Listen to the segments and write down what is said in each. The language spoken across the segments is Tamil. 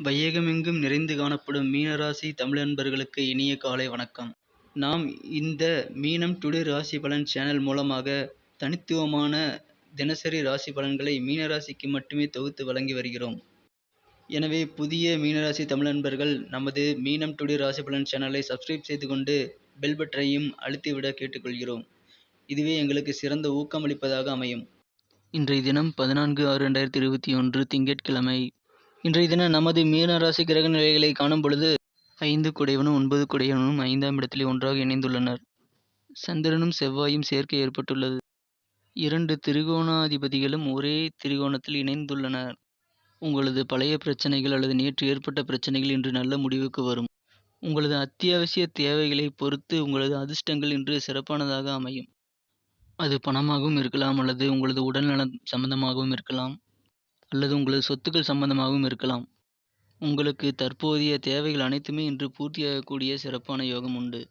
வையகமெங்கும் நிறைந்து காணப்படும் மீனராசி தமிழ் நண்பர்களுக்கு இனிய காலை வணக்கம். நாம் இந்த மீனம் டுடே ராசி பலன் சேனல் மூலமாக தனித்துவமான தினசரி ராசி பலன்களை மீனராசிக்கு மட்டுமே தொகுத்து வழங்கி வருகிறோம். எனவே புதிய மீனராசி தமிழ் நண்பர்கள் நமது மீனம் டுடே ராசி பலன் சேனலை சப்ஸ்கிரைப் செய்து கொண்டு பெல் பட்டனையும் அழுத்திவிட கேட்டுக்கொள்கிறோம். இதுவே எங்களுக்கு சிறந்த ஊக்கமளிப்பதாக அமையும். இன்றைய தினம் 14/6/2021 திங்கட்கிழமை. இன்றைய தினம் நமது மீனராசி கிரக நிலைகளை காணும் பொழுது 5 குடையவனும் 9 குடையவனும் 5ஆம் இடத்திலே ஒன்றாக இணைந்துள்ளனர். சந்திரனும் செவ்வாயும் சேர்க்கை ஏற்பட்டுள்ளது. 2 திரிகோணாதிபதிகளும் ஒரே திரிகோணத்தில் இணைந்துள்ளனர். உங்களது பழைய பிரச்சனைகள் அல்லது நேற்று ஏற்பட்ட பிரச்சனைகள் இன்று நல்ல முடிவுக்கு வரும். உங்களது அத்தியாவசிய தேவைகளை பொறுத்து உங்களது அதிர்ஷ்டங்கள் இன்று சிறப்பானதாக அமையும். அது பணமாகவும் இருக்கலாம், அல்லது உங்களது உடல்நலம் சம்பந்தமாகவும் இருக்கலாம், அல்லது உங்களது சொத்துக்கள் சம்பந்தமாகவும் இருக்கலாம். உங்களுக்கு தற்போதைய தேவைகள் அனைத்துமே இன்று பூர்த்தியாகக்கூடிய சிறப்பான யோகம் உண்டு.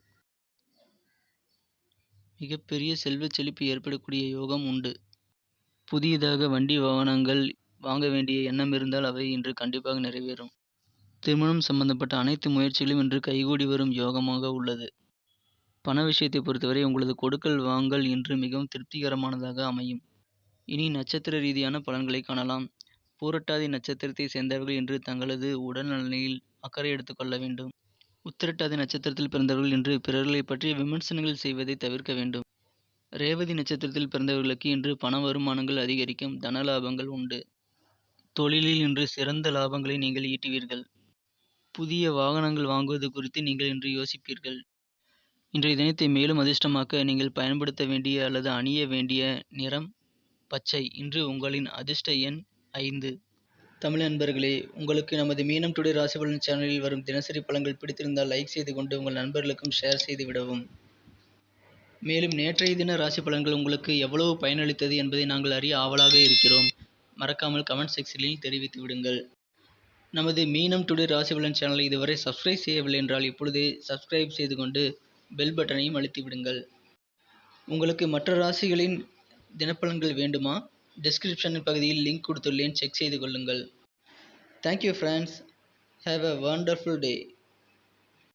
மிகப்பெரிய செல்வ செழிப்பு ஏற்படக்கூடிய யோகம் உண்டு. புதியதாக வண்டி வாகனங்கள் வாங்க வேண்டிய எண்ணம் இருந்தால் அவை இன்று கண்டிப்பாக நிறைவேறும். திருமணம் சம்பந்தப்பட்ட அனைத்து முயற்சிகளும் இன்று கைகூடி வரும் யோகமாக உள்ளது. பண விஷயத்தை பொறுத்தவரை உங்களது கொடுக்கல் வாங்கல் இன்று மிகவும் திருப்திகரமானதாக அமையும். இனி நட்சத்திர ரீதியான பலன்களை காணலாம். பூரட்டாதி நட்சத்திரத்தை சேர்ந்தவர்கள் இன்று தங்களது உடல் நலனில் அக்கறை எடுத்துக்கொள்ள வேண்டும். உத்திரட்டாதி நட்சத்திரத்தில் பிறந்தவர்கள் இன்று பிறர்களை பற்றிய விமர்சனங்கள் செய்வதை தவிர்க்க வேண்டும். ரேவதி நட்சத்திரத்தில் பிறந்தவர்களுக்கு இன்று பண வருமானங்கள் அதிகரிக்கும். தன லாபங்கள் உண்டு. தொழிலில் இன்று சிறந்த லாபங்களை நீங்கள் ஈட்டுவீர்கள். புதிய வாகனங்கள் வாங்குவது குறித்து நீங்கள் இன்று யோசிப்பீர்கள். இன்றைய தினத்தை மேலும் அதிர்ஷ்டமாக்க நீங்கள் பயன்படுத்த வேண்டிய அல்லது அணிய வேண்டிய நிறம் பச்சை. இன்று உங்களின் அதிர்ஷ்ட எண் 5. தமிழ் நண்பர்களே, உங்களுக்கு நமது மீனம் டுடே ராசி பலன் சேனலில் வரும் தினசரி பலன்கள் பிடித்திருந்தால் லைக் செய்து கொண்டு உங்கள் நண்பர்களுக்கும் ஷேர் செய்து விடவும். மேலும் நேற்றைய தின ராசி பலன்கள் உங்களுக்கு எவ்வளவு பயனளித்தது என்பதை நாங்கள் அறிய ஆவலாக இருக்கிறோம். மறக்காமல் கமெண்ட் செக்ஷனில் தெரிவித்து விடுங்கள். நமது மீனம் டுடே ராசி பலன் சேனலை இதுவரை சப்ஸ்கிரைப் செய்யவில்லை என்றால் இப்பொழுதே சப்ஸ்கிரைப் செய்து கொண்டு பெல் பட்டனையும் அழுத்தி விடுங்கள். உங்களுக்கு மற்ற ராசிகளின் தினப்பலன்கள் வேண்டுமா? டிஸ்கிரிப்ஷன் பகுதியில் லிங்க் கொடுத்துள்ளேன், செக் செய்து கொள்ளுங்கள். Thank you friends. Have a wonderful day.